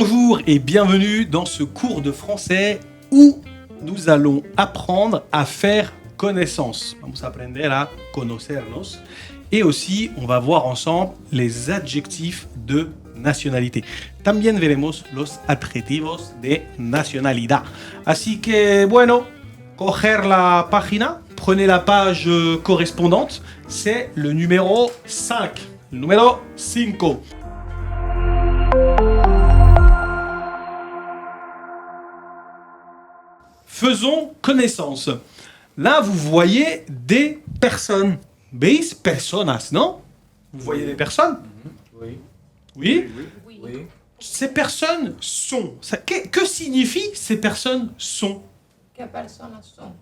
Bonjour et bienvenue dans ce cours de français où nous allons apprendre à faire connaissance. Vamos a aprender a conocernos. Et aussi, on va voir ensemble les adjectifs de nacionalité. También veremos los adjetivos de nacionalidad. Así que, bueno, coger la página, prenez la page correspondante, c'est le numéro 5. Le numéro 5. Faisons connaissance. Là, vous voyez des personnes. ¿Veis personas, non? Vous voyez des personnes? Oui. Oui? Oui. Ces personnes sont. Que signifient ces personnes sont? ¿Qué personas son?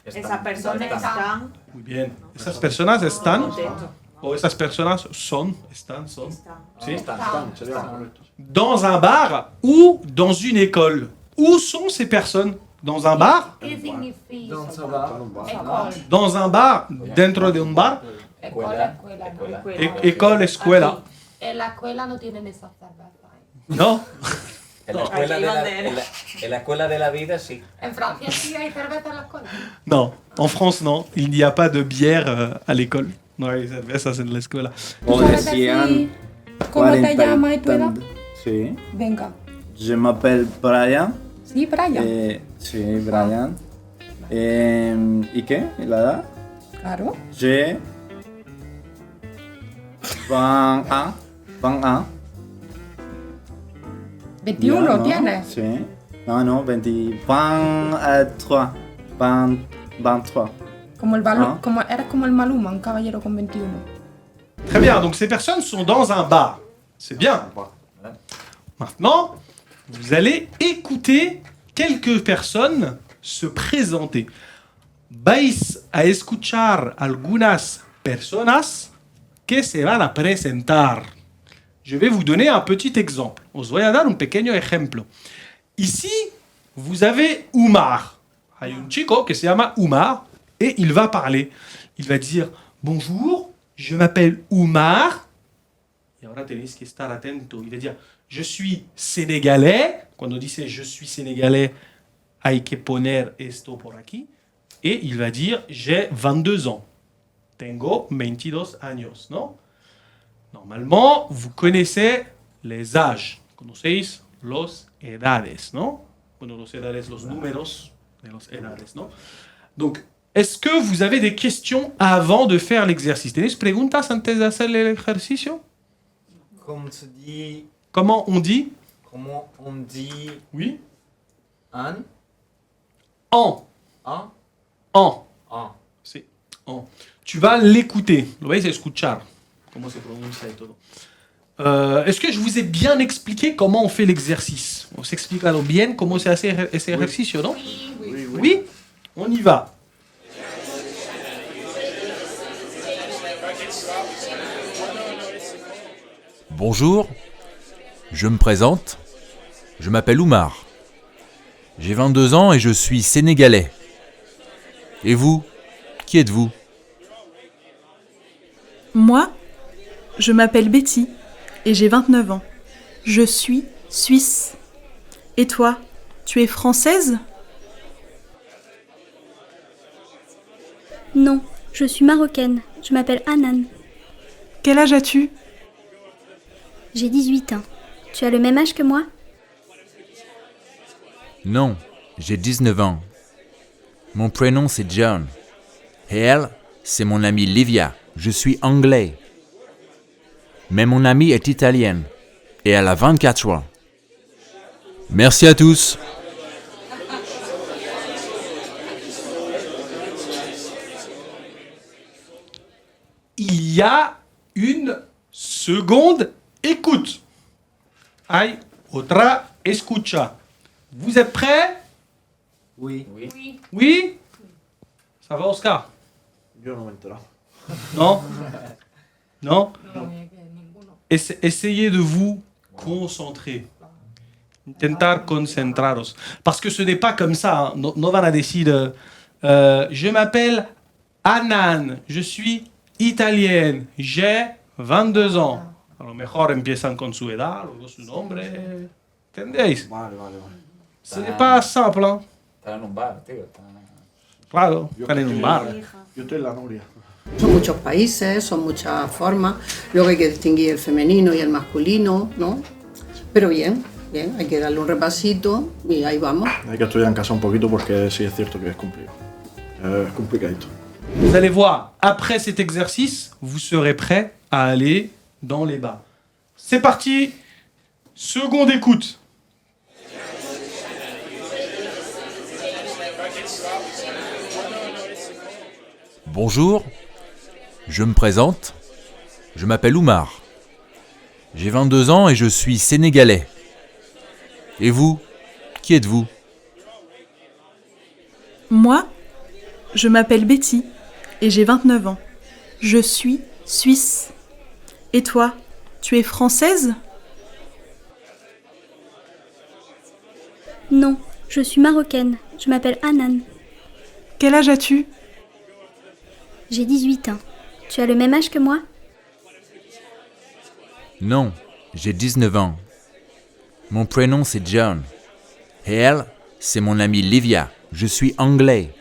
Esa persona está Muy bien. Esas personas están. contento. O esas personas son. Están, son. Sí. Están, sería correcto. Dans un bar ou dans une école. Où sont ces personnes? Dans un bar? ¿Qué significa? Dans un bar. École. Dans un bar? Dentro de un bar? Escuela. École, escuela. En la escuela no tienen esas cervezas. Non? En la escuela de la vida, sí. En Francia sí hay cerveza en la escuela. Non. En France, non. Il n'y a pas de bière à l'école. No hay cervezas en la escuela. O decían ¿Cómo te 40 y llamas y tu edad? tanto. Sí. Venga. Je m'appelle Brian. Sí, Brian. Sí, Brian. ¿Y qué? ¿Y la edad? Claro. J'ai 21. 21. 21 Ya, ¿no? tienes. Sí. No, 20, 23. 23. Como el Ah. eres como el Maluma, un caballero con 21. Très bien. Donc ces personnes sont dans un bar. C'est bien. Maintenant, vous allez écouter quelques personnes se présenter. Vais a escuchar algunas personas que se van a presentar. Je vais vous donner un petit exemple. Os voy a dar un pequeño ejemplo. Ici, vous avez Umar. Hay un chico que se llama Umar et il va parler. Il va dire « Bonjour, je m'appelle Umar ». Et ahora tenéis que estar atento. Il va dire « Je suis sénégalais ». Cuando dice « Je suis sénégalais », hay que poner esto por aquí. Et il va dire « J'ai 22 ans ». Tengo 22 años, ¿no? Normalement, vous connaissez les âges. Conocéis los edades, ¿no? Bueno, los edades, los números de los edades, ¿no? Donc, est-ce que vous avez des questions avant de faire l'exercice? ¿Tenéis preguntas antes de hacer el ejercicio? Comment se dit, Comment on dit? comment on dit Oui. un, En. un, En. un. C'est en. Tu vas l'écouter. Lo vais a escuchar. Comment se pronuncia y todo. Est-ce que je vous ai bien expliqué comment on fait l'exercice? On s'explique bien comment se hace ese ejercicio, non? Oui. On y va. Bonjour, je me présente, je m'appelle Oumar. J'ai 22 ans et je suis sénégalais. Et vous, qui êtes-vous? Moi, je m'appelle Betty et j'ai 29 ans. Je suis suisse. Et toi, tu es française? Non, je suis marocaine. Je m'appelle Hanan. Quel âge as-tu? J'ai 18 ans. Tu as le même âge que moi? Non, j'ai 19 ans. Mon prénom c'est John. Et elle, c'est mon amie Livia. Je suis anglais. Mais mon amie est italienne. Et elle a 24 ans. Merci à tous. Il y a une seconde écoute. Hay otra escucha. Vous êtes prêts? Oui. Oui? Ça va, Oscar? Yo no me entero. Non? Non? No, es que ninguno. Essayez de vous concentrer. Intentar concentraros. Parce que ce n'est pas comme ça. Hein. No van a decir, je m'appelle Hanan, je suis italienne, j'ai 22 ans. A lo mejor empiezan con su edad, luego su nombre, ¿Entendéis? Vale, vale, vale. Ce n'est pas simple, hein. Estaba en un bar, tío. Claro, están en un bar. Yo estoy en la Nuria. Son muchos países, son muchas formas. Luego hay que distinguir el femenino y el masculino, ¿no? Pero bien, bien, hay que darle un repasito y ahí vamos. Hay que estudiar en casa un poquito porque sí es cierto que es complicado. Es complicadito. Vous allez voir, après cet exercice, vous serez prêt à aller dans les bars. C'est parti. Seconde écoute. Bonjour, je me présente, je m'appelle Oumar. J'ai 22 ans et je suis sénégalais. Et vous, qui êtes-vous? Moi, je m'appelle Betty et j'ai 29 ans. Je suis suisse. Et toi, tu es française? Non, je suis marocaine. Je m'appelle Anan. Quel âge as-tu? J'ai 18 ans. Tu as le même âge que moi? Non, j'ai 19 ans. Mon prénom c'est John. Et elle, c'est mon amie Livia. Je suis anglais.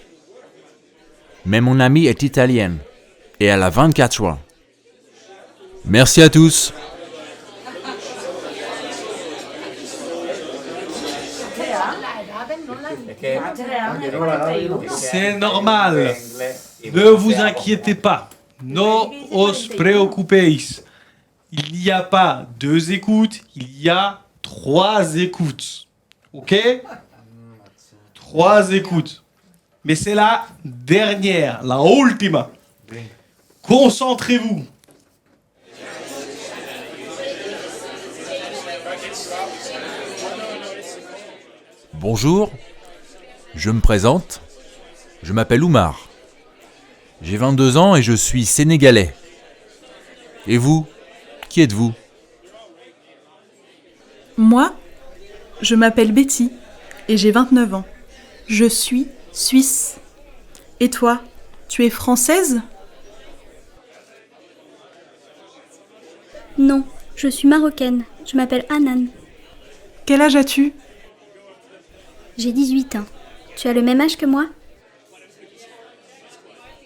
Mais mon amie est italienne. Et elle a 24 ans. Merci à tous. C'est normal. Ne vous inquiétez pas. No os preocupéis. Il n'y a pas 2 écoutes, il y a 3 écoutes. Ok? 3 écoutes. Mais c'est la dernière, la ultima. Concentrez-vous. Bonjour, je me présente, je m'appelle Oumar. J'ai 22 ans et je suis sénégalais. Et vous, qui êtes-vous? Moi, je m'appelle Betty et j'ai 29 ans. Je suis suisse. Et toi, tu es française? Non, je suis marocaine. Je m'appelle Anan. Quel âge as-tu? J'ai 18 ans. Tu as le même âge que moi?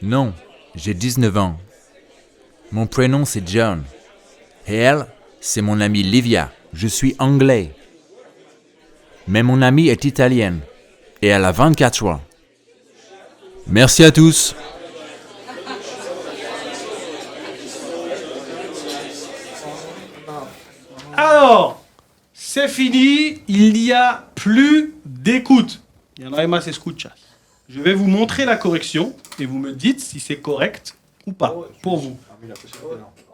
Non, j'ai 19 ans. Mon prénom c'est John. Et elle, c'est mon amie Livia. Je suis anglais. Mais mon amie est italienne. Et elle a 24 ans. Merci à tous. Alors, c'est fini, il n'y a plus d'écoute. Il y en a más escuchas. Je vais vous montrer la correction et vous me dites si c'est correct ou pas pour vous.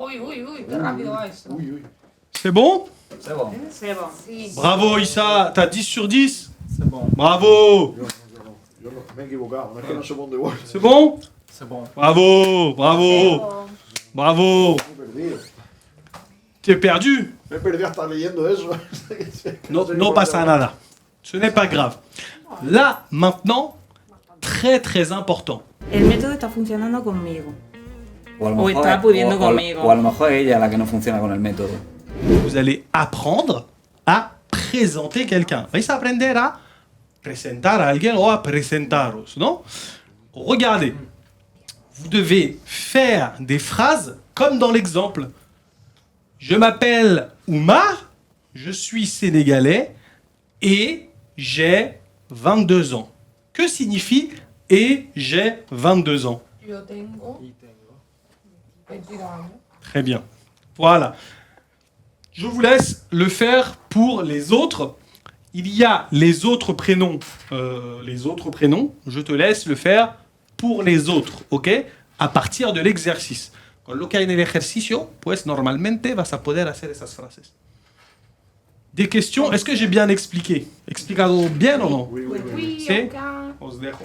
Uy, uy, uy, qué rápido va eso. C'est bon? C'est bon. C'est bon. Sí. Bravo Issa, t'as 10 sur 10? C'est bon. Bravo! Yo me he equivocado, no es que no sé por dónde voy. C'est bon? C'est bon. Bravo, bravo, bravo. Me he perdido. T'es perdu? Me he perdido hasta leyendo eso. No, no pasa nada. Ce n'est pas grave. Là, maintenant, très très important. El método está funcionando conmigo. O, a lo O mejor, está pudiendo o conmigo. a lo mejor es ella la que no funciona con el método. Vous allez apprendre à présenter quelqu'un. Vais a aprender a presentar a alguien o a presentaros, non? Regardez. Vous devez faire des phrases comme dans l'exemple. Je m'appelle Oumar, je suis sénégalais et j'ai 22 ans. Que signifie et j'ai 22 ans? Yo tengo 22 años. Très bien. Voilà. Je vous laisse le faire pour les autres. Il y a les autres prénoms. Je te laisse le faire pour les autres, ¿ok? A partir de l'exercice. Con lo que hay en el ejercicio, pues normalmente vas a poder hacer esas frases. Des questions? Est-ce que j'ai bien expliqué? Explicado bien o no? Oui, oui, oui. Oui, ¿Sí? acá. Os dejo.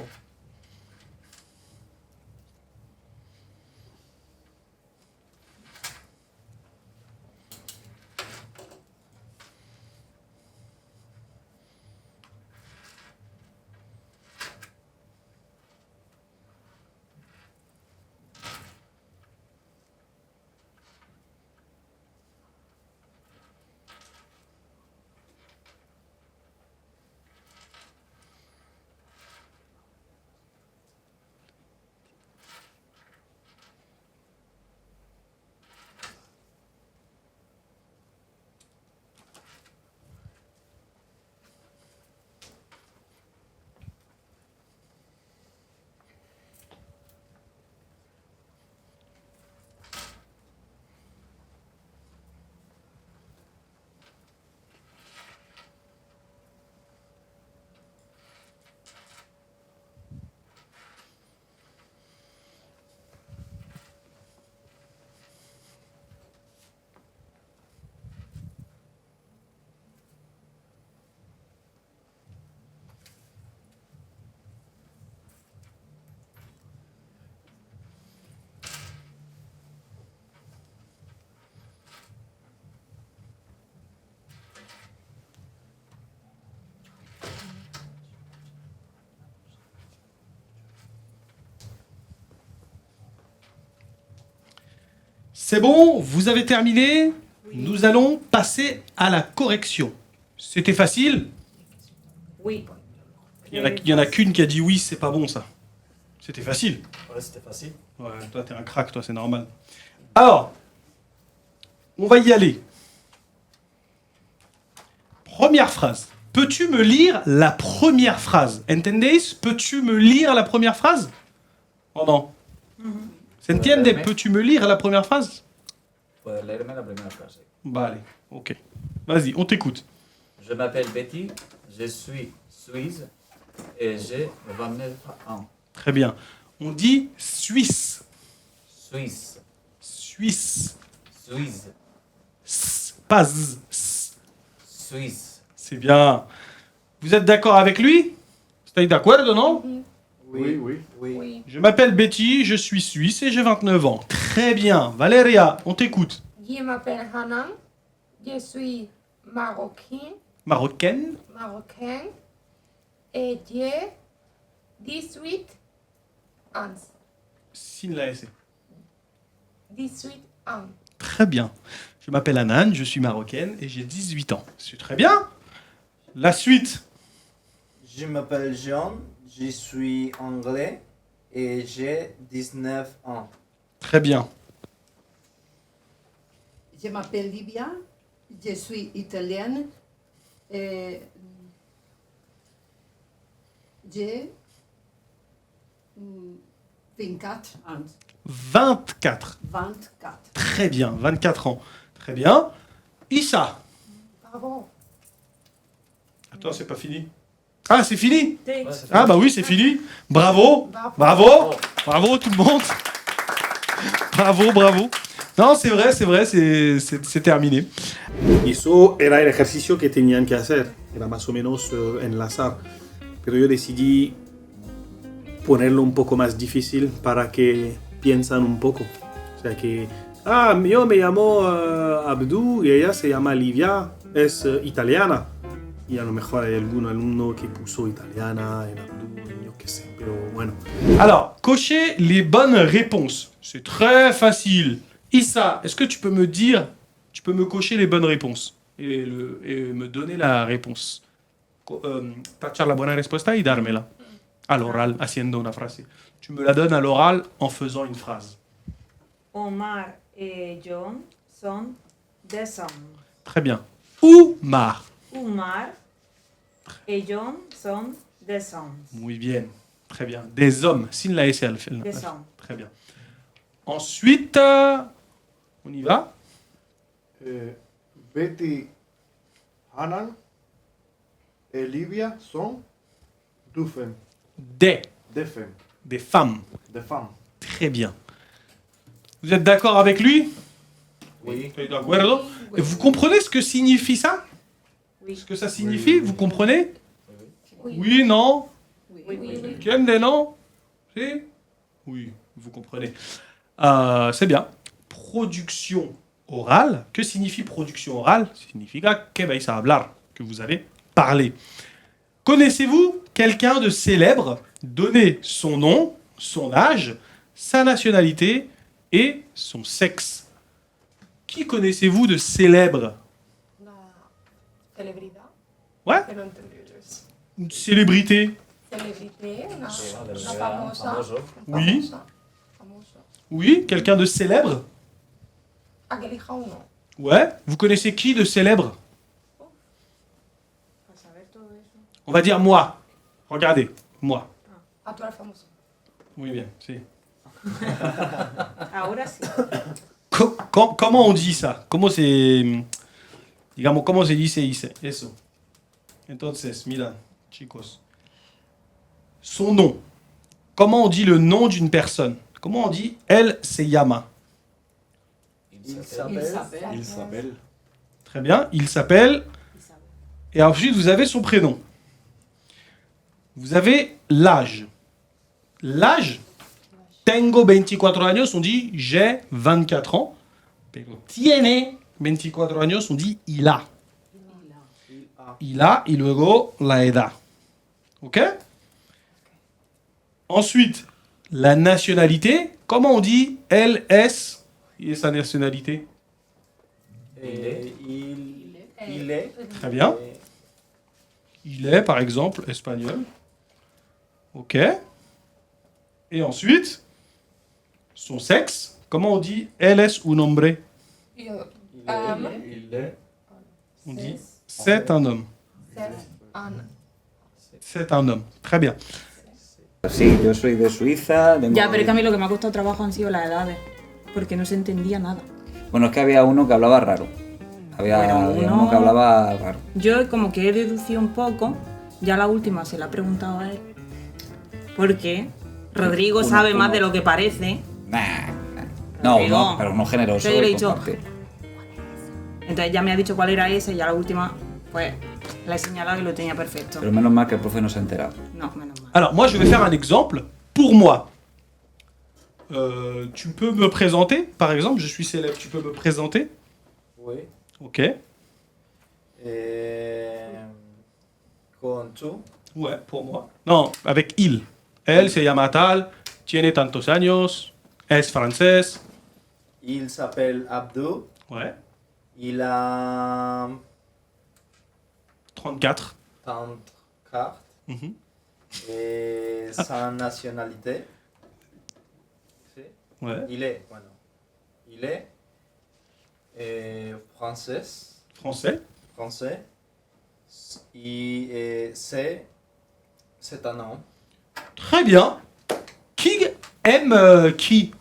C'est bon, vous avez terminé. Nous allons passer à la correction. C'était facile? Oui. Il y en a qu'une qui a dit oui, c'est pas bon ça. C'était facile. Ouais, c'était facile. Ouais, toi t'es un crack, toi c'est normal. Alors, on va y aller. Première phrase. Peux-tu me lire la première phrase? ¿Entendéis? Peux-tu me lire la première phrase? Oh non. ¿Se entiende? Peux-tu me lire la première phrase? Puedes leerme la primera frase. Bah allez, ok. Vas-y, on t'écoute. Je m'appelle Betty, je suis suisse et j'ai 29 ans. Très bien. On dit Suisse. Suisse. Suisse. Suisse. Pas z. Suisse. C'est bien. Vous êtes d'accord avec lui? Stai d'accordo, non? Oui, oui. Oui. Je m'appelle Betty, je suis suisse et j'ai 29 ans. Très bien. Valeria, on t'écoute. Je m'appelle Hanan. Je suis marocaine. Marocaine. Et j'ai 18 ans. Signe la S. 18 ans. Très bien. Je m'appelle Anan, je suis marocaine et j'ai 18 ans. C'est très bien. La suite. Je m'appelle Jean, je suis anglais et j'ai 19 ans. Très bien. Je m'appelle Livia, je suis italienne et j'ai 24 ans. 24. 24. Très bien. 24 ans. Très bien. Issa. Bravo. Attends, c'est pas fini. Ah, c'est fini? Ouais, c'est Ah bah oui, c'est fini. Bravo. Bravo. Bravo tout le monde. Bravo, bravo. No, c'est vrai, c'est terminé. Eso era el ejercicio que tenían que hacer. Era más o menos enlazar. Pero yo decidí ponerlo un poco más difícil para que piensan un poco. O sea que, yo me llamo Abdou y ella se llama Livia, es italiana. Y a lo mejor hay algún alumno que puso italiana en Abdou, yo qué sé, pero bueno. Alors, cochez les bonnes réponses. C'est très facile. Issa, est-ce que tu peux me dire, tu peux me cocher les bonnes réponses et me donner la réponse? Tachar la buena respuesta y dármela. À l'oral, haciendo una frase. Tu me la donnes à l'oral en faisant une phrase. Omar et John sont des hommes. Très bien. Oumar. Omar et John sont des hommes. Muy bien. Très bien. Des hommes. Sin la S al final. Des hommes. Très bien. Ensuite, on y va. Betty, Hanan et Livia sont deux femmes. Des. Des femmes. Des femmes. Des femmes. Très bien. Vous êtes d'accord avec lui? Oui. D'accord. Et vous comprenez ce que signifie ça? Oui. Ce que ça signifie? Vous comprenez? Oui. Oui, non? Oui. Quel des non? Si? Oui, vous comprenez. C'est bien. Production orale. Que signifie production orale? Significa que vais a hablar, que vous allez parler. Connaissez-vous quelqu'un de célèbre? Donnez son nom, son âge, sa nationalité et son sexe. Qui connaissez-vous de célèbre? Una celebridad. Ouais? Que no entendí yo eso. Une célébrité? Celebrité, una celebridad, famosa. famoso. Oui. Famosa. Oui, quelqu'un de célèbre? A que elija uno. Ouais. Vous connaissez qui de célèbre? On va dire moi. Regardez, moi. Ah, tú eres famoso. Oui, bien, si. Ahora sí. Comment on dit ça? Comment c'est... Digamos, ¿cómo se dice eso? Entonces, mira, chicos. Son nom. Comment on dit le nom d'une personne? Comment on dit elle se llama? Il s'appelle. Il s'appelle. Très bien, il s'appelle. Et ensuite, vous avez son prénom. Vous avez l'âge. L'âge, tengo 24 años, on dit j'ai 24 ans. Pero tiene 24 años, on dit il a. Il a, y luego la edad. Ok? Ensuite, la nationalité, comment on dit elle est Et sa nationalité? Il est. Très bien. Il est, par exemple, espagnol. Ok. Et ensuite, son sexe. Comment on dit él es un hombre? Il est. On dit c'est un homme. C'est un homme. Très bien. Sí, yo soy de Suiza. Ya, pero es que a mí lo que me ha costado trabajo han sido las edades, porque no se entendía nada. Bueno, es que había uno que hablaba raro. Había uno que hablaba raro. Yo como que he deducido un poco, ya la última se la he preguntado a él, porque Rodrigo sabe más de lo que parece. No, Rodrigo. no, pero no generoso. Entonces yo le he de dicho, compartir. entonces ya me ha dicho cuál era ese y ya la última, pues la he señalado y lo tenía perfecto. Pero menos mal que el profe no se ha enterado. No, menos mal. Alors, moi, je vais faire un exemple pour moi. Tu peux me présenter, par exemple, je suis célèbre, tu peux me présenter? Oui. Ok. Con tú. Ouais, pour moi. Non, avec il. Elle se llama tal, tiene tantos años, es francés. Il s'appelle Abdou. Ouais. Il a 34. 34. Mhm. Et sa nationalité. C'est Ouais. Il est. Bueno. Il est français. Français. Français. Et c'est un homme. Très bien. Qui aime qui?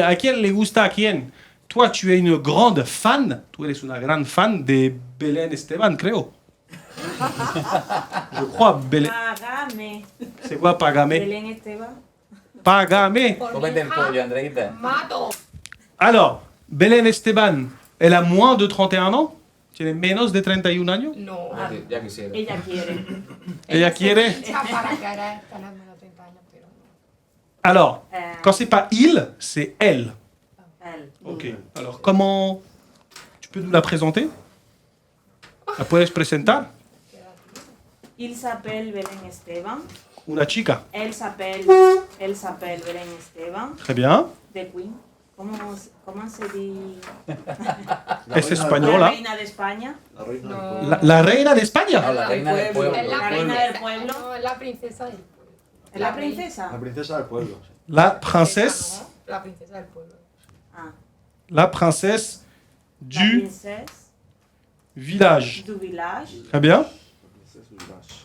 ¿A quién le gusta a quién? Toi, tu es une grande fan. Tú eres una gran fan de Belén Esteban, creo. Je crois, Belén. Pagame. C'est quoi Pagame? Belén Esteban. Pagame. Cómete el pollo, Andreita. Mato. Alors, Belén Esteban, elle a moins de 31 ans? ¿Tiene menos de 31 años? No. Ya quisiera. Ella quiere. Ella quiere. Echa para querer tener menos 30 años, pero no. Alors, quand c'est pas il, c'est elle. Elle. Ok. Alors, comment... Tu peux nous la présenter? ¿La puedes presentar? Il s'appelle Belén Esteban. Una chica. Elle s'appelle Belén Esteban. Très bien. De Queen. ¿Cómo se dice? Es La española. reina de España. La reina de España. No, la reina del pueblo. Es La reina del pueblo. No, es la princesa del pueblo. ¿Es la princesa? La princesa del pueblo. Sí. La princesse. No, la princesa del pueblo. Ah. La princesse La du princesse village. du village. Très bien. La princesa del village.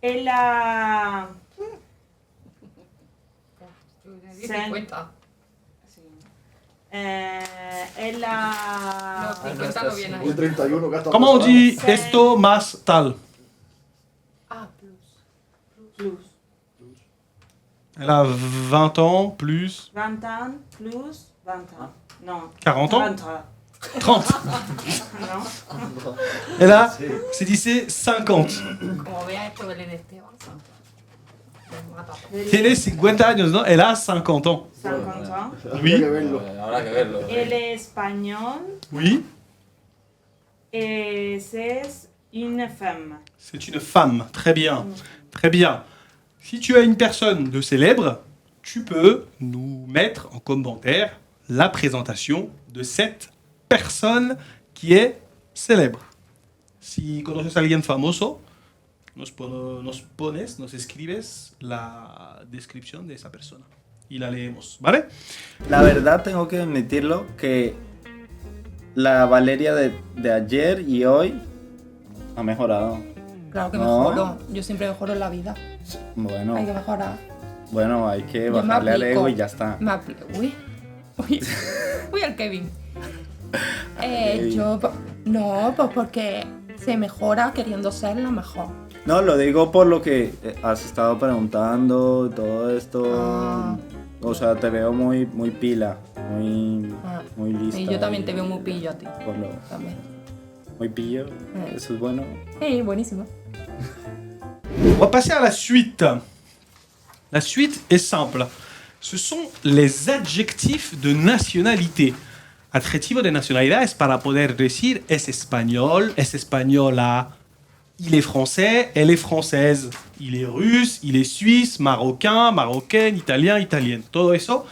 Elle a... Tú le dices Sen- 50. Sí. Elle a... No, 50 no viene Un ahí. 31 que hasta Comment on dit C'est- esto más tal? Ah, plus. Plus. Elle a 20 ans, plus 20 ans, plus 20 ans. Non. 40 ans 30 ans. 30. Non. Elle a, c'est dit, 50. Como vea esto, Belén Esteban. Me mata. Tiene 50 años, ¿no? Elle a 50 ans. 50 ans. Oui. Habría que verlo. Habrá que verlo. Elle est espagnole Oui. et c'est une femme. C'est une femme. Très bien. Très bien. Si tu as une personne de célèbre, tu peux nous mettre en commentaire la présentation de cette personne qui est célèbre. Si conoces a alguien famoso, nos escribes la descripción de esa persona y la leemos, ¿vale? La verdad tengo que admitirlo que la Valeria de ayer y hoy ha mejorado. Claro que No. mejoro. Yo siempre mejoro en la vida. Bueno, Hay que mejorar. bueno, hay que Yo me bajarle al aplico. ego y ya está. Uy. Uy. Uy, al Kevin. Kevin. Yo, no, pues porque se mejora queriendo ser la mejor. No, lo digo por lo que has estado preguntando, todo esto. Ah. O sea, te veo muy, muy pila, Ah. muy lista. Y yo también te veo muy pillo a ti. Por lo- También. muy pillo, eso es bueno. Buenísimo. On va passer à la suite. La suite est simple. Ce sont les adjectifs de nationalité. Adjetivo de nacionalidad es para poder decir es espagnol, es española. Il est français, elle est française. Il est russe, il est suisse, marocain, marocaine, italien, italienne. Todo eso,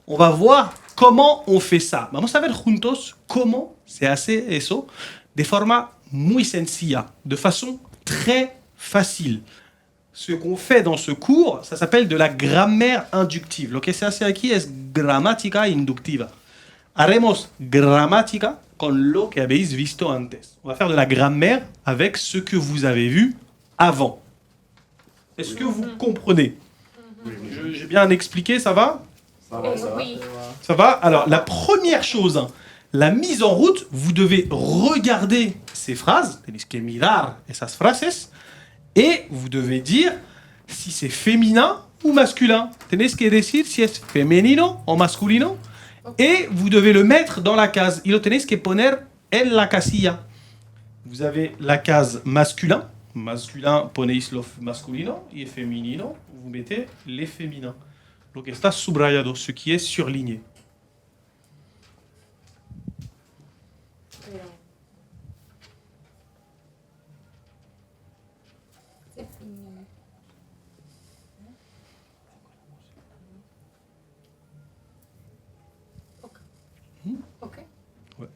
on va voir ¿Cómo on fait ça? Vamos a ver juntos cómo se hace eso de forma muy sencilla, de façon très facile. Ce qu'on fait dans ce cours, ça s'appelle de la grammaire inductive. Lo que se hace aquí es gramática inductiva. Haremos gramática con lo que habéis visto antes. On va faire de la grammaire avec ce que vous avez vu avant. Est-ce que vous comprenez? J'ai bien expliqué, ça va? Oui. Ça va? Alors, la première chose, hein, la mise en route, vous devez regarder ces phrases, tenéis que mirar esas frases, et vous devez dire si c'est féminin ou masculin. Tenéis que decir si es femenino o masculino, et vous devez le mettre dans la case. Y lo tenéis que poner en la casilla. Vous avez la case masculin. Masculin, ponéis lo masculino, y femenino, vous mettez les féminins. Lo que está subrayado, ce qui est surligné. C'est fini. Ok. Ouais.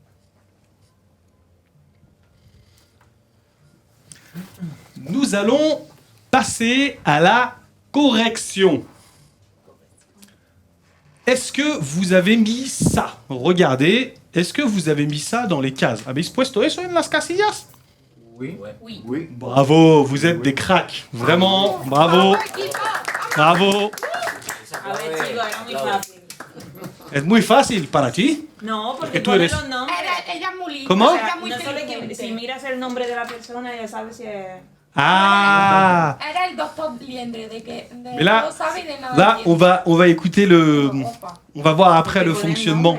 Nous allons passer à la correction. Est-ce que vous avez mis ça? Regardez, est-ce que vous avez mis ça dans les cases? ¿Habéis puesto eso en las casillas? Oui. Oui. Bravo, vous êtes des cracks. Vraiment, bravo. Bravo. A ver, chicos, era muy fácil. Es muy fácil para ti. No, porque tú pone eres- los nombres. Ella es muy linda. ¿Cómo? Ella es muy No solo que inteligente. si miras el nombre de la persona ya sabes si es... Ah. Era el doctor Liendre de que de Mais là, no sabe de nada. là, on va écouter le, on va voir après le fonctionnement.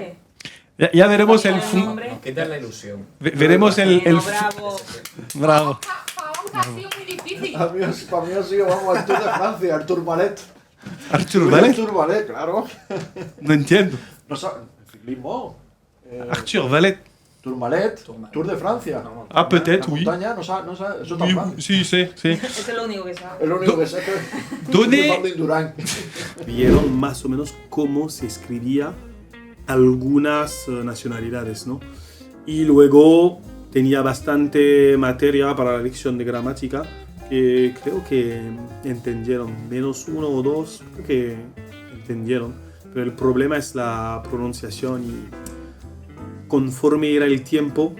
Ya veremos el Nos quita la ilusión. veremos el Bravo. bravo. Ha sido muy difícil. Para mí ha sido, vamos, el Tour de Francia, el Tour Ballet. Arthur Valet? El Tour Ballet, claro. No entiendo. No sabes, ciclismo. Arthur Valet. Tour Ballet, Tour de Francia. Ah, peut-être, La oui. montaña, no sabes, eso Oui, también. sí, sí, sí. Eso es lo único que sabes. Es lo único que sé que Donnez- de Durán. Vieron más o menos cómo se escribía algunas nacionalidades, ¿no? Y luego tenía bastante materia para la lección de gramática que creo que entendieron, menos uno o dos creo que entendieron, pero el problema es la pronunciación y conforme irá el tiempo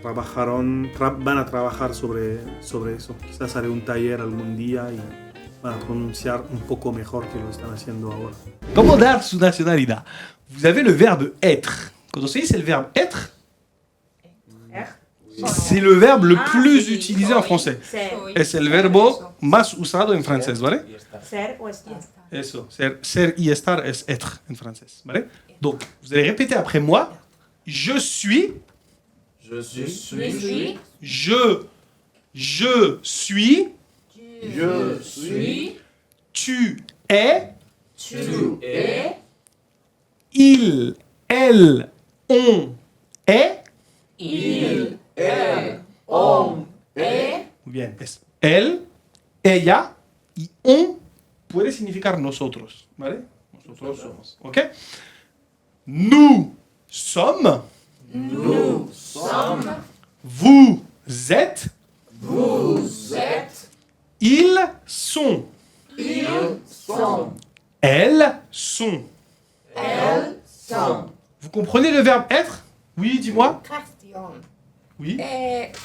van a trabajar sobre eso. Quizás haré un taller algún día y van a pronunciar un poco mejor que lo están haciendo ahora. Comment dar su nationalité? Vous avez le verbe être. Quand on sait, c'est le verbe être. C'est le verbe le plus utilisé en français. Ser. Es el verbo más usado en francés, ¿vale? Ser o estar. Eso, ser y estar es être en francés, ¿vale? Donc, vous allez répéter après moi. Je suis. Je suis. suis. Je suis. Je suis. Tu es. Tu es. Il, elle, on est. Il, elle, on est. Muy bien, es él, ella y on puede significar nosotros, ¿vale? Nosotros somos, ¿ok? Nous sommes. Nous sommes. Vous êtes. Vous êtes. Ils sont. Ils sont. Elles sont. Elles sont. Vous comprenez le verbe être? Oui, dis-moi. Question. Oui.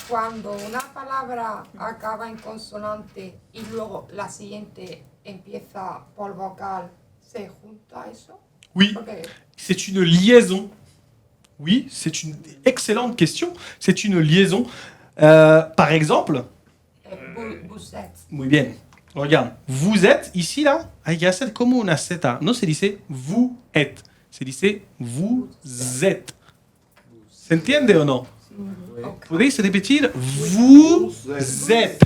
Cuando una palabra acaba en consonante y luego la siguiente empieza por vocal, ¿se junta eso? Oui. C'est une liaison. Oui, c'est une excellente question. C'est une liaison. Par exemple, Vous êtes. muy bien. Regarde, vous êtes ici là. Hay que hacer como una Z. No se dice vous êtes. Se dice vous êtes. ¿Se entiende o no? Podéis repetir vous êtes.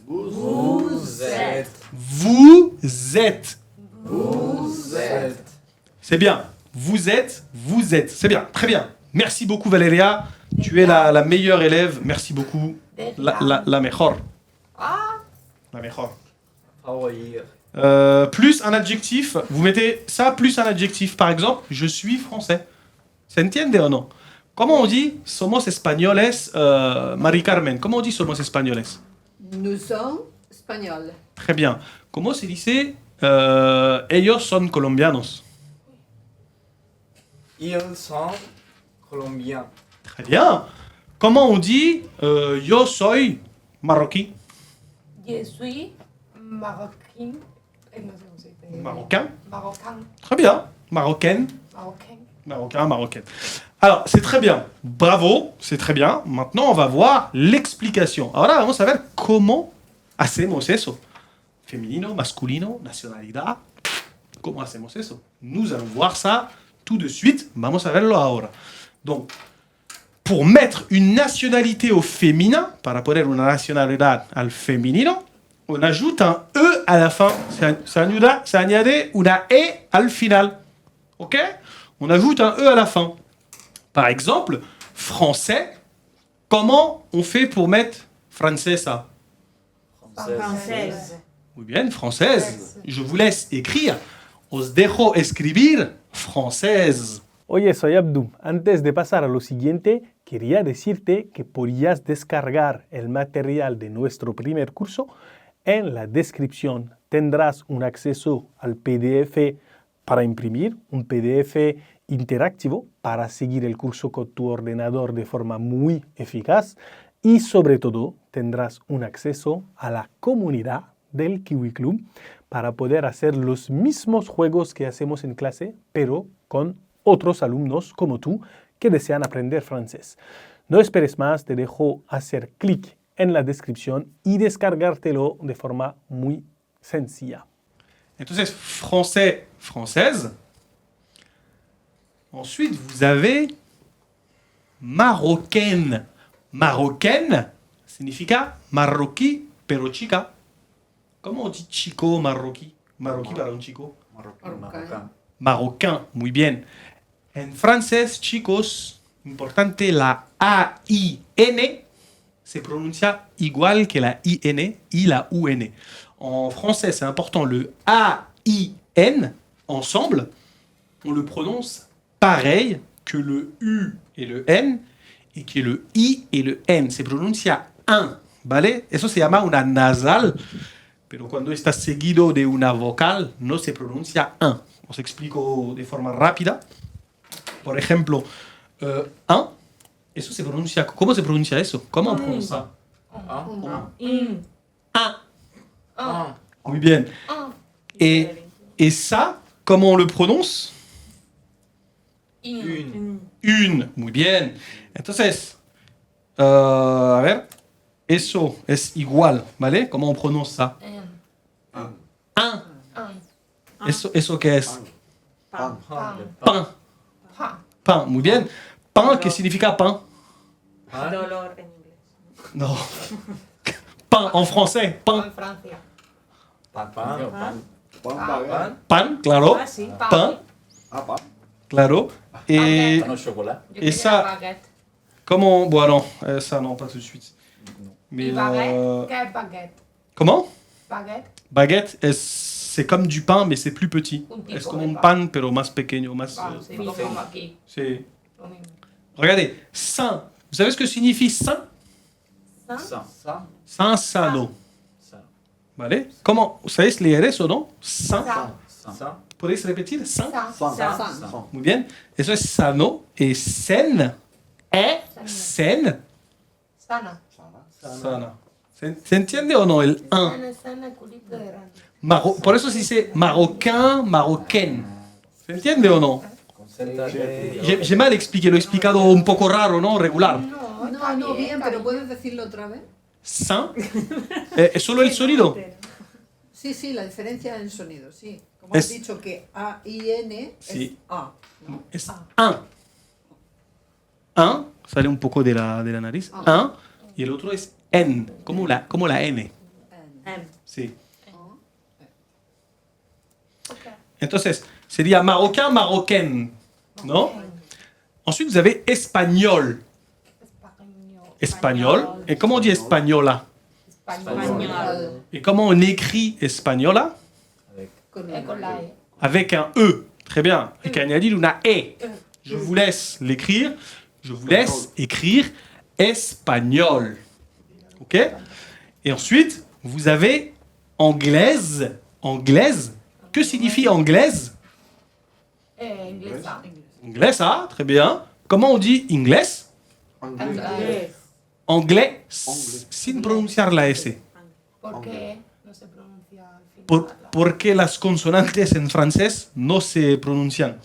Vous êtes. Vous êtes. Vous êtes. C'est bien. Vous êtes. Vous êtes. C'est bien. Très bien. Merci beaucoup Valéria. Tu es la meilleure élève. Merci beaucoup. La mejor. Ah, La mejor. Favor, Plus un adjectif, vous mettez ça plus un adjectif. Par exemple, je suis français. ¿Se entiende o no? Comment on dit somos españoles, Mari Carmen? Comment on dit somos españoles? Nous sommes espagnols. Très bien. Comment se dice ellos son colombianos? Ils sont colombiens. Très bien. Comment on dit yo soy marroquí? Je suis marocain. No sé cómo se dice. Marocain. Marocain. Très bien. Marocaine. Marocain. Marocain, marocaine. Alors, c'est très bien. Bravo, c'est très bien. Maintenant, on va voir l'explication. Ahora vamos a ver cómo hacemos eso. Femenino, masculino, nacionalidad. ¿Cómo hacemos eso? Nous allons voir ça tout de suite. Vamos a verlo ahora. Donc, pour mettre une nationalité au féminin, para poner una nacionalidad al femenino, on ajoute un E à la fin. Se añade una E al final. ¿Ok? On ajoute un E à la fin. Par exemple, français, comment on fait pour mettre francesa? Française. Muy bien, française. Je vous laisse écrire. Os dejo escribir française. Oye, soy Abdu. Antes de pasar a lo siguiente, quería decirte que podías descargar el material de nuestro primer curso. En la descripción tendrás un acceso al PDF para imprimir, un PDF interactivo para seguir el curso con tu ordenador de forma muy eficaz y sobre todo tendrás un acceso a la comunidad del Kiwi Club para poder hacer los mismos juegos que hacemos en clase, pero con otros alumnos como tú que desean aprender francés. No esperes más, te dejo hacer clic en la descripción y descargártelo de forma muy sencilla. Entonces, français, française. Ensuite, vous avez marocaine. Marocaine significa marroquí, pero chica. Comment on dit chico, marroquí? Marroquí para un chico. Marocain. Marocain, muy bien. En francés, chicos, importante, la A-I-N se pronuncia igual que la I-N y la U-N. En français, c'est important, le A-I-N, ensemble, on le prononce pareil que le U et le N, et que le I et le N. Se pronuncia un, ¿vale? Eso se llama una nasal, pero cuando está seguido de una vocal, no se pronuncia un. Os explico de forma rápida. Por ejemplo, un, eso se pronuncia, ¿cómo se pronuncia eso? ¿Cómo on prononce ça? In. Un. Muy bien. Et ça, comment on le prononce? Une. Muy bien. Entonces, a ver, eso es igual, ¿vale? ¿Cómo on prononce ça? Un. ¿Eso qué es? Pan. Pain. Pain, muy bien. Pain, ¿qué significa pain? Dolor en inglés. No. Pain en français. Pain. En Francia. Pan, claro. Ah, sí. Pain. Claro. Et, Pain au chocolat. Yo et quería ça, baguette. comment? Bon, non, ça, non, pas tout de suite. Mais ¿Y baguette? ¿Qué es baguette? comment? Baguette. Baguette, c'est comme du pain, mais c'est plus petit. Un tipo Es como de un pan. pan, pero más pequeño, más... Ah, sí, como aquí. c'est... Lo mismo. Regardez, saint. Vous savez ce que signifie saint? Saint. Saint sano. Saint. ¿Vale? ¿Cómo? ¿Sabéis leer eso, no? Saint. Saint. ¿Podéis repetir? Saint. San. Muy bien. Eso es sano. Et saine. Saine. Sana. Sana. ¿Se entiende o no el 1? Sana, culito de grande. Por eso se dice marocain, marocaine. ¿Se entiende o no? J'ai mal expliqué, lo he explicado un poco raro, ¿no? Regular. No, bien, pero ¿puedes decirlo otra vez? Saint. ¿Es solo el sonido? Sí, la diferencia en el sonido, sí. Como Es- has dicho que A-I-N Sí. es A. ¿no? Es 1. 1, sale un poco de la nariz. 1. Y el otro es N, como la N. Sí. Entonces, sería marocain, marocaine, ¿no? Ensuite, vous avez espagnol. Espagnol. Et comment on dit espagnola? Español. Et comment on écrit espagnola? Con la E. Avec un E. Très bien. Et qu'añadir una E. Je vous laisse l'écrire. Je vous laisse écrire espagnol. Ok? Et ensuite, vous avez anglaise. Anglaise. Que signifie anglaise? Inglesa. Inglesa, très bien. Comment on dit inglés? Anglais. Anglais, sin pronunciar la S. ¿Por qué no se pronuncia al final? Porque las consonantes en francés no se pronuncian.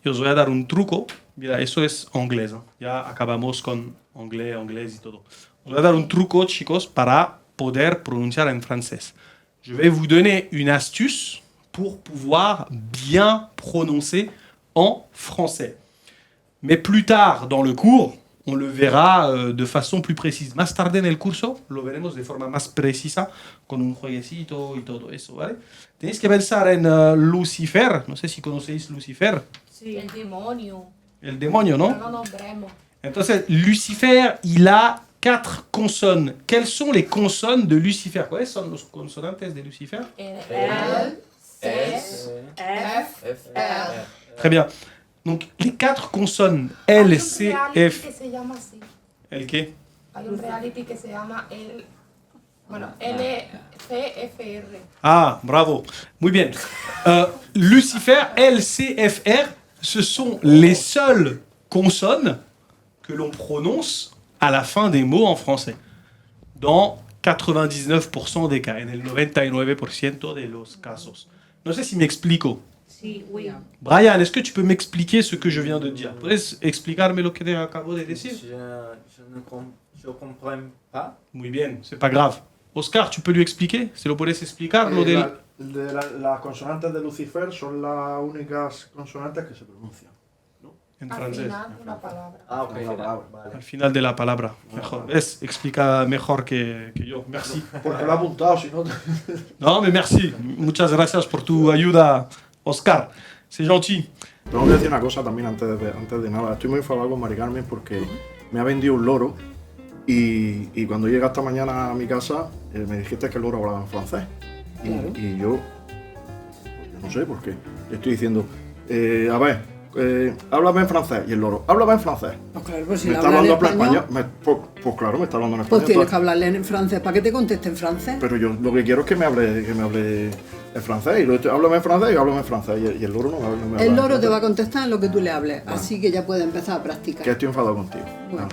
Y os voy a dar un truco. Mira, eso es inglés. ¿Eh? Ya acabamos con inglés y todo. Os voy a dar un truco, chicos, para poder pronunciar en francés. Je vais vous donner une astuce pour pouvoir bien prononcer en français. Mais plus tard dans le cours, on le verra de façon plus précise. Más tarde en el curso lo veremos de forma más precisa con un jueguecito y todo eso, ¿vale? Tenéis que pensar en Lucifer. No sé si conocéis Lucifer. Sí. El demonio. El demonio, ¿no? No lo nombremos. Entonces, Lucifer, il a 4 consonnes. Quelles sont les consonnes de Lucifer? ¿Cuáles son los consonantes de Lucifer? L, S, F, R. Très bien. Donc, les 4 consonnes L, C, F. Que se llama así. ¿El qué? Hay un reality que se llama L, C, F, R. Ah, bravo. Muy bien. Lucifer, L, C, F, R, ce sont les seules consonnes que l'on prononce à la fin des mots en français. Dans 99% des cas, en el 99% de los casos. No sé si me explico. Sí, oui. Brian, est-ce que tu peux m'expliquer ce que je viens de dire? ¿Puedes explicarme lo que te acabo de decir? Je comprends pas. Muy bien, c'est pas grave. Oscar, tu peux lui expliquer? ¿Se lo puedes explicar? Lo del... Las consonantes de Lucifer son las únicas consonantes que se pronuncian. En Al francés. final de una palabra. Ah, ok. Vale. Al final de la palabra. Mejor. ¿Ves? Explica mejor que yo. Merci. Porque lo he apuntado, si no... No, mais merci. Muchas gracias por tu ayuda, Oscar. C'est gentil. Tengo que decir una cosa también antes de nada. Estoy muy enfadado con Mari Carmen porque me ha vendido un loro y cuando llega esta mañana a mi casa me dijiste que el loro hablaba en francés. Y yo no sé por qué. Le estoy diciendo, a ver, háblame en francés. Y el loro, háblame en francés. Pues claro, pues si me le está habla en hablando español, pues claro, me está hablando en español. pues tienes que hablarle en francés para que te conteste en francés. Pero yo lo que quiero es que me hable en francés. Y háblame en francés y háblame en francés. Y el loro no me habla. El loro te va a contestar en lo que tú le hables. Así que ya puedes empezar a practicar. Que estoy enfadado contigo. Bueno.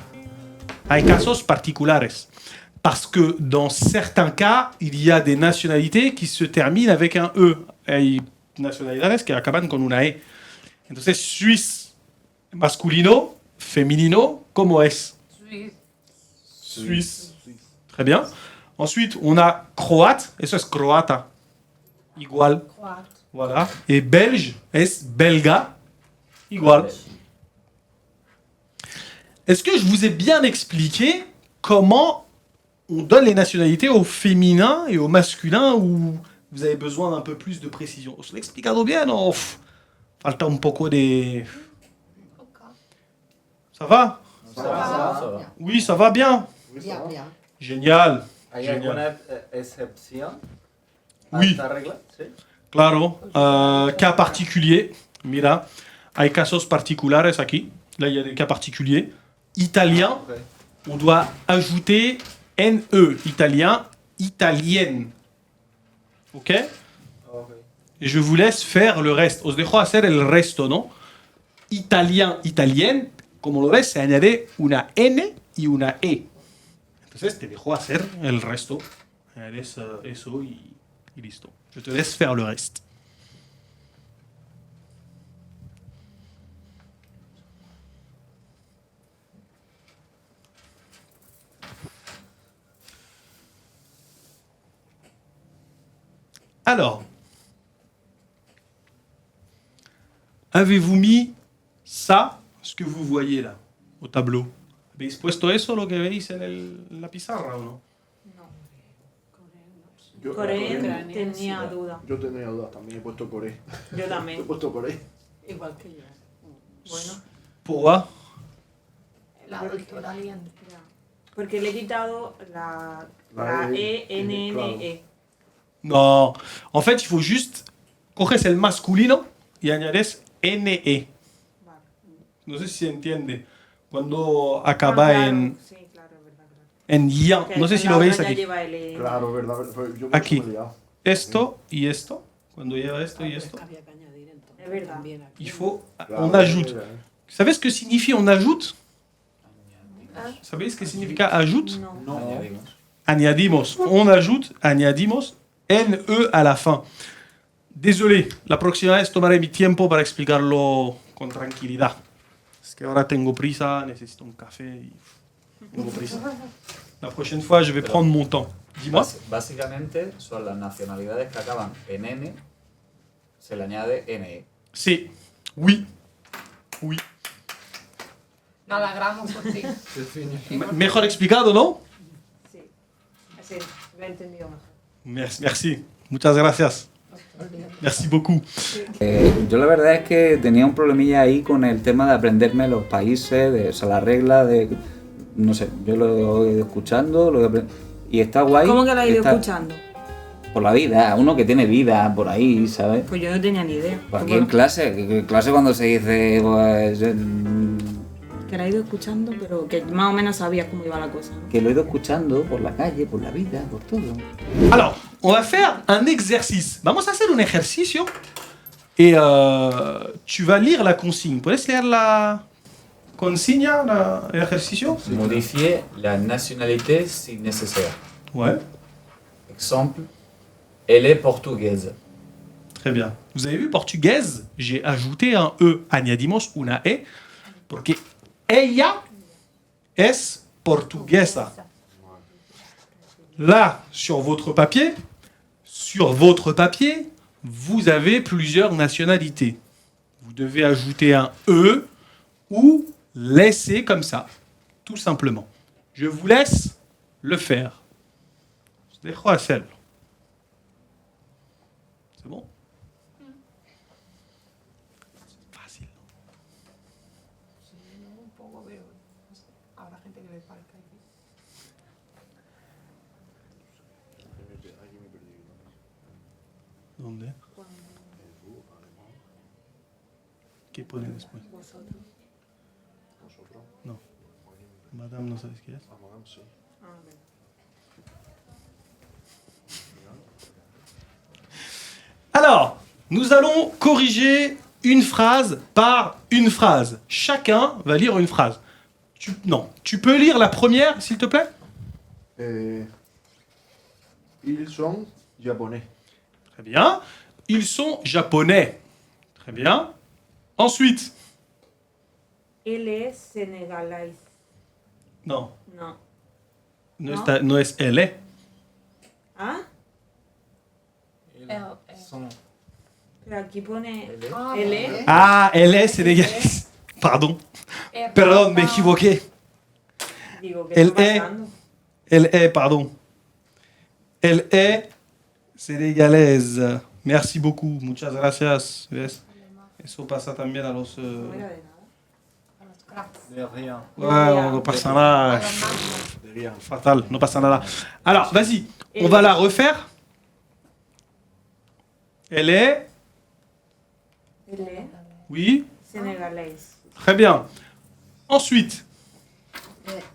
Hay casos particulares. Parce que dans certains cas, il y a des nationalités qui se terminent avec un E. Hay nacionalidades que acaban con una E. Entonces, suisse, masculino, femenino, ¿cómo es? Suisse. Très bien. Ensuite, on a croate, eso es croata. Igual. Croate. Voilà. Et belge, es belga. Igual. Est-ce que je vous ai bien expliqué comment on donne les nationalités au féminin et au masculin ou vous avez besoin d'un peu plus de précision? ¿Os lo he explicado bien o falta un poco de... Ça va? Ça va. Oui, ça va bien. Bien, bien. Génial. ¿Hay Génial. alguna excepción a Oui. esta regla? Sí. Claro. Cas particulier. Mira, hay casos particulares aquí. Là, il y a des cas particuliers. Italien, Ok. on doit ajouter NE. Italien, italienne. Ok? Ok. Et je vous laisse faire le reste. Os dejo hacer el resto, ¿no? Italien, italienne, como lo ves, se añade una N y una E. Entonces te dejo hacer el resto. Añades eso y listo. Je te laisse faire le reste. Alors, avez-vous mis ça, ce que vous voyez là, au tableau? ¿Habéis puesto eso, lo que veis en la pizarra o no? Corea tenía duda. Yo tenía dudas, también he puesto Corea. Yo también. He puesto Corea. Igual que yo. Bueno, Pourquoi? La doctora Allende. porque le he quitado la La E, N, N, E. Non, en fait, il faut juste coges el masculino y añades NE. No sé si se entiende. Cuando acaba en ya. No sé si lo veis aquí. Claro, verdad. Yo Aquí. me he liado. Esto y esto. Cuando lleva esto y esto. Es verdad. Il faut. On ajoute. ¿Sabes qué significa on ajoute? ¿Sabéis qué significa ajoute? No. Añadimos. Añadimos. On ajoute, añadimos NE a la fin. Désolé, la próxima vez tomaré mi tiempo para explicarlo con tranquilidad. Es que ahora tengo prisa, necesito un café y tengo prisa. La prochaine fois, je vais prendre mon temps. Dis-moi. Básicamente son las nacionalidades que acaban en N, se le añade NE. Sí. Oui. Oui. Nos alegramos por ti. Mejor explicado, ¿no? Sí, así, lo he entendido mejor. Merci, merci. Muchas gracias. Merci beaucoup. Yo la verdad es que tenía un problemilla ahí con el tema de aprenderme los países, o sea, la regla de... No sé, yo lo he ido escuchando, y está guay. ¿Cómo que lo has ido escuchando? Por la vida, uno que tiene vida por ahí, ¿sabes? Pues yo no tenía ni idea. Pues aquí en clase cuando se dice, pues... Que lo he ido escuchando, pero que más o menos sabías cómo iba la cosa, ¿no? Que lo he ido escuchando por la calle, por la vida, por todo. Alors, on va faire un exercice. Vamos a hacer un ejercicio et tu vas lire la consigne. ¿Puedes leer la consigna, el ejercicio? Modifier la nationalité si nécessaire. Ouais. Exemple, elle est portugaise. Très bien. Vous avez vu portugaise? J'ai ajouté un E. Añadimos una E. Porque ella es portuguesa. Là, sur votre papier, vous avez plusieurs nationalités. Vous devez ajouter un E ou laisser comme ça, tout simplement. Je vous laisse le faire. Os dejo hacerlo. C'est bon? C'est facile. Un poco, pero habrá gente que le parezca difícil. ¿Dónde? ¿Qué pone después? No. Madame, ¿no sabes qué es? Alors, nous allons corriger une phrase par une phrase. Chacun va lire une phrase. Tu peux lire la première, s'il te plaît? Ils sont japonais. Très bien. Ils sont japonais. Très bien. Ensuite. Él es senegalés. Non. No. No es elle est. ¿Ah? Pero aquí pone L. Ah, elle est sénégalaise. Pardon. Perdón, me equivoqué. Digo, ¿qué Elle está est. pasando? Elle est, pardon. Elle est sénégalaise. Merci beaucoup. Muchas gracias. ¿Ves? Eso pasa también a los. De rien. Ouais, no pasa nada. Fatal, no pasa nada. Alors, vas-y, on va la refaire. Elle est. Elle est Oui. sénégalaise. Très bien. Ensuite.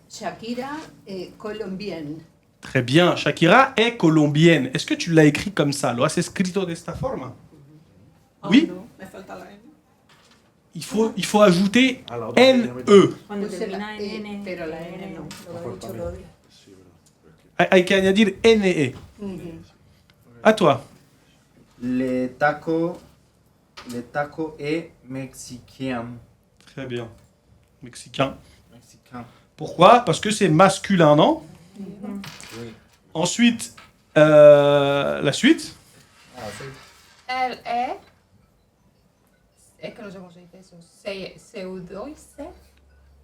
Shakira colombienne. Très bien. Shakira est colombienne. Est-ce que tu l'as écrit comme ça? ¿Lo has escrito de esta forma? Oui. Me falta la N. Il faut ajouter NE. Cuando termina en N, pero la N no. Lo que ha dicho Lodi. Hay que añadir NE. À toi. Le taco est mexicain. Très bien. Mexicain. Mexicain. Pourquoi? Parce que c'est masculin, non? Oui. Ensuite, la suite. Elle est. Es que no sé cómo se dice eso.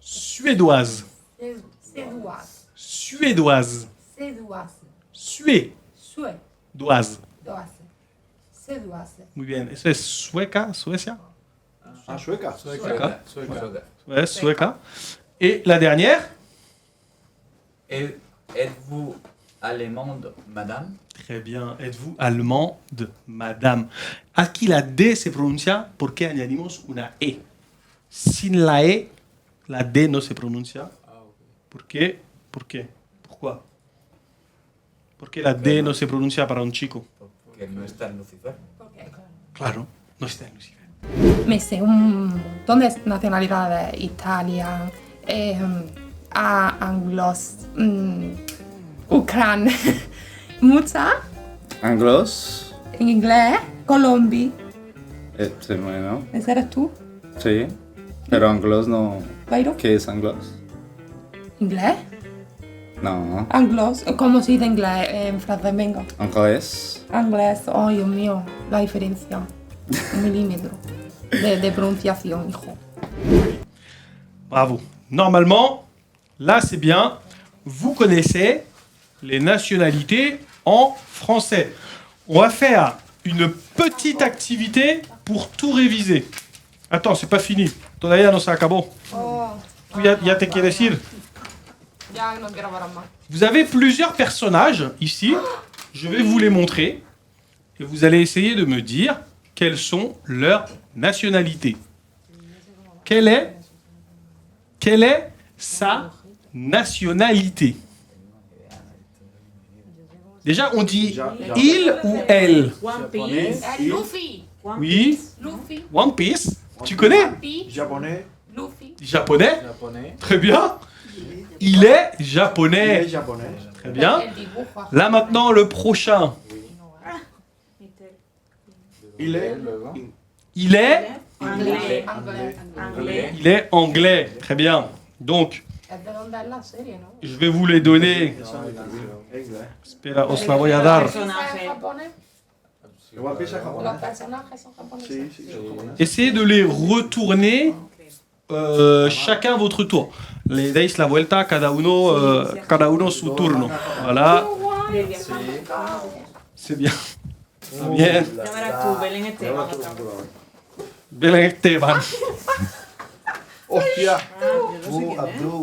Suédoise. Suédoise. Suédoise. Suédoise. Suédoise. Suédoise. Muy bien. ¿Eso es sueca? ¿Suecia? Ah, sueca. Sueca. Ouais, sueca. Et la dernière? Êtes-vous Allemande, madame. Très bien. Êtes-vous allemande, madame? Aquí la D se pronuncia porque añadimos una E. Sin la E, la D no se pronuncia. ¿Por qué? ¿Por qué? Pourquoi? ¿Por qué la D no se pronuncia para un chico? Porque no está en Lucifer. Claro, no está en Lucifer. Me sé un montón de nacionalidades. Italia, anglos, ucran. Muchas. Anglos. En inglés, Colombia. Sí, bueno. ¿Ese eres tú? Sí. Pero anglos no. ¿Byron? ¿Qué es anglos? ¿Inglés? No. Anglos. ¿Cómo se dice inglés en francés? Venga. Anglés. Inglés. Oh, Dios mío. La diferencia. Un milímetro de pronunciación, hijo. Bravo. Normalement, là c'est bien. Vous connaissez les nationalités en français. On va faire une petite activité pour tout réviser. Attends, c'est pas fini. Todavía no se acabó. Oh, ¿Tú ya te quieres ir? ya no quiero ver más. Vous avez plusieurs personnages ici. Je vais vous les montrer. Et vous allez essayer de me dire quelles sont leurs nationalités. Quelle est sa nationalité? Déjà, on dit il ou elle? One Piece. Luffy. Oui. Luffy. One Piece. Tu connais? Japonais. Luffy. Japonais? Japonais. Très bien. Il est japonais. Il est japonais. Très bien. El dibujo. Là maintenant, le prochain. Il est. Il est Anglais. Anglais. Anglais. Il est anglais. Très bien. Donc, Es de donde es la serie, ¿no? je vais vous les donner. Espera, os la voy a dar. ¿Es japonés? Igual piensa Los japonés. personajes son japoneses. Sí, sí, son japonés. Essayez de les retourner chacun à votre tour. Le dais la vuelta cada uno su turno. Voilà. C'est bien. Bien. Ya verás tú, Belén Esteban. Belén Esteban. Hostia.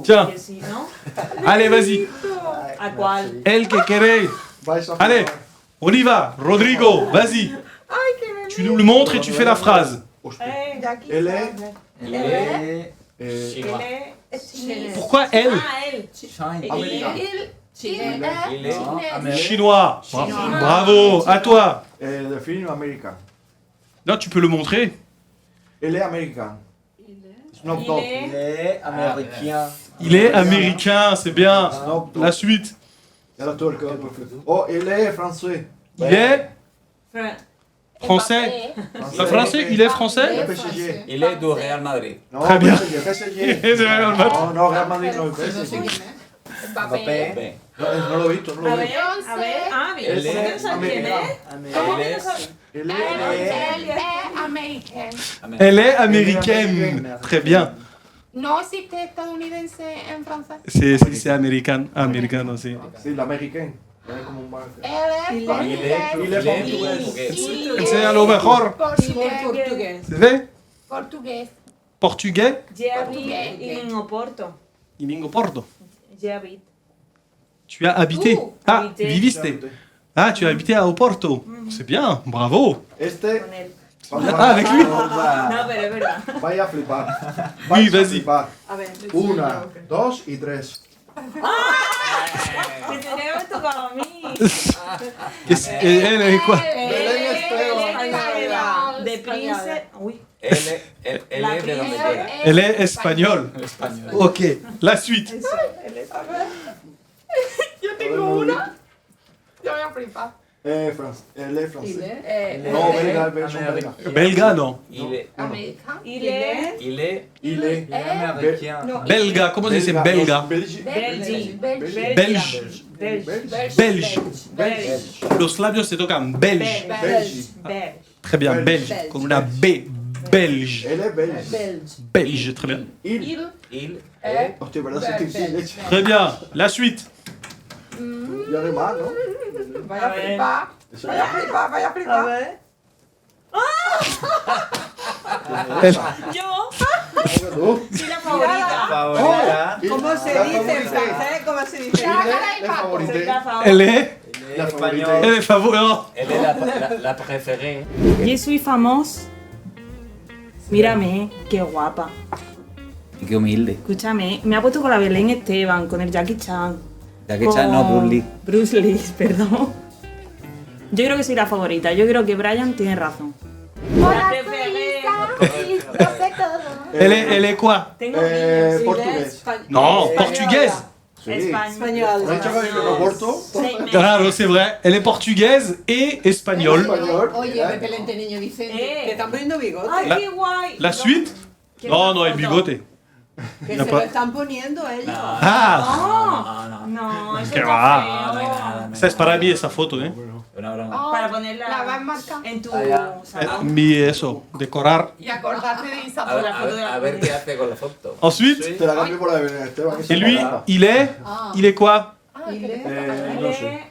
Tiens, Que sí, ¿no? allez, vas-y. ¿A cuál? El que queréis. Vais a Allez, on y va. Rodrigo, vas-y. Tu nous le montres et tu fais la phrase. Elle est. Il est Pourquoi elle? Ah, él. Américain. Il est Chinois. Bravo. À toi. De film américain. Non, tu peux le montrer. Elle est américain. Snoop Dogg. Il est américain. Il est américain, c'est bien. La suite. Elle a tout le corps. Oh, elle est français. Il est Fra- français. Le français, il est français? Le PSG. Il est du Real Madrid. Non, Très bien. PSG. C'est Real Madrid. No, no, Real Madrid no, el PSG. Mbappé. No lo he visto, no lo A he ver, visto. a ver. Ah, bien. Él ¿Cómo es que sabes quién es? ¿Cómo que no sabes? Elle Él es americano. Elle est américaine. Très bien. No existe estadounidense en francés. C'est américain. Américain, c'est. Sí, l'américain. Elle est como un marque. Él es Il est portugués. Enséñalo mejor. Portugués. C'est vrai? Portugués. Portugais? Llevi en Oporto. In Porto. Llevi. Tu as habité? Ah, habité. viviste? Ah, tu as habité à Oporto. C'est bien, bravo. Este. Con él. Ah, avec lui? No, pero es verdad. Vaya a flipar. Oui, Vais a vas-y. flipar. A ver. Una, dos y tres. Me tenía que haber tocado a mí. Elle est quoi? Belén Esteban. De Prince. Uy. Él es de donde llega. Elle est espagnole. Español. Ok, la suite. Yo tengo una. Yo voy a flipar. Elle est française. Eh, No, belga, belga. Belga, non. Il est americano. Il est. Il est Il est. Américain. No, Belga, comment c'est belga? Belge. Belgi. Belge. Belge. Belge. Belge. Belge. Los labios se tocan belge. Belge. Belge. Très bien, belge. Con una B. Belge. Elle est belge. Belge, très bien. Il. il Eh, Hostia, ¿verdad? Se te Très bien, la suite. Ya de más, ¿no? vaya a flipar. Vaya a flipar, vaya a A flipar. ver. Elle, Yo. Sí, la favorita. Favorita. ¿Cómo se dice en francés? ¿Cómo se dice? Elle est Español. Elle est favorite. Elle est la préférée. Je soy famosa. Mírame, qué guapa. Y qué humilde. Escúchame, me ha puesto con la Belén Esteban, con el Jackie Chan. Jackie Chan, no, Bruce Lee. Bruce Lee, perdón. Yo creo que soy la favorita. Yo creo que Brian tiene razón. Hola, Suiza. Sí, lo sé todo. Elle est quoi? Tengo niños. Portugués. Non, portugaise. Español. ¿No has dicho que yo no porto? Claro, c'est vrai. Elle est portugaise et espagnole. Oye, repelente niño Vicente, te están poniendo bigote. Ay, qué guay. La suite? Non, non, el bigote. Que Y a se pa- lo están poniendo ellos. Ah, No, eso qué está va. feo. Esa es para mí esa foto, ¿eh? Una broma. Para ponerla La vas a marcar. en tu ya. salón. Mi eso, decorar. Y acordarte de esa A ver, foto. a ver qué hace con la foto. Ensuite, Te la cambio por la de Belén Esteban. et lui, il est quoi? No sé.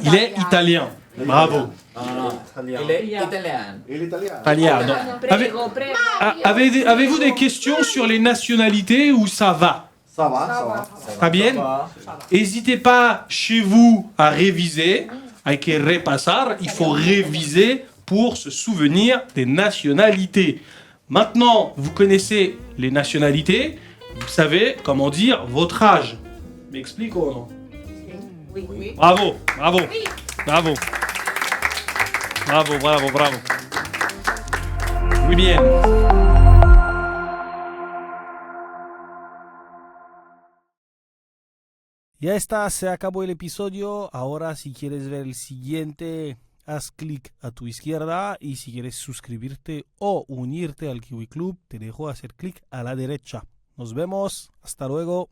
Il est italien. Bravo. No. Il est italien. ¿El italiano? Italiano. Prego, prego. Avez-vous des questions sur les nationalités ou ça va? Ça va, ça va. Pas bien? N'hésitez pas chez vous à réviser. Hay que repasar. Il faut réviser pour se souvenir des nationalités. Maintenant, vous connaissez les nationalités. Vous savez comment dire votre âge. M'explique ou non? Oui. Bravo, bravo, bravo. Bravo, bravo, bravo. Muy bien. Ya está, se acabó el episodio. Ahora si quieres ver el siguiente, haz clic a tu izquierda y si quieres suscribirte o unirte al Kiwi Club, te dejo hacer clic a la derecha. Nos vemos, hasta luego.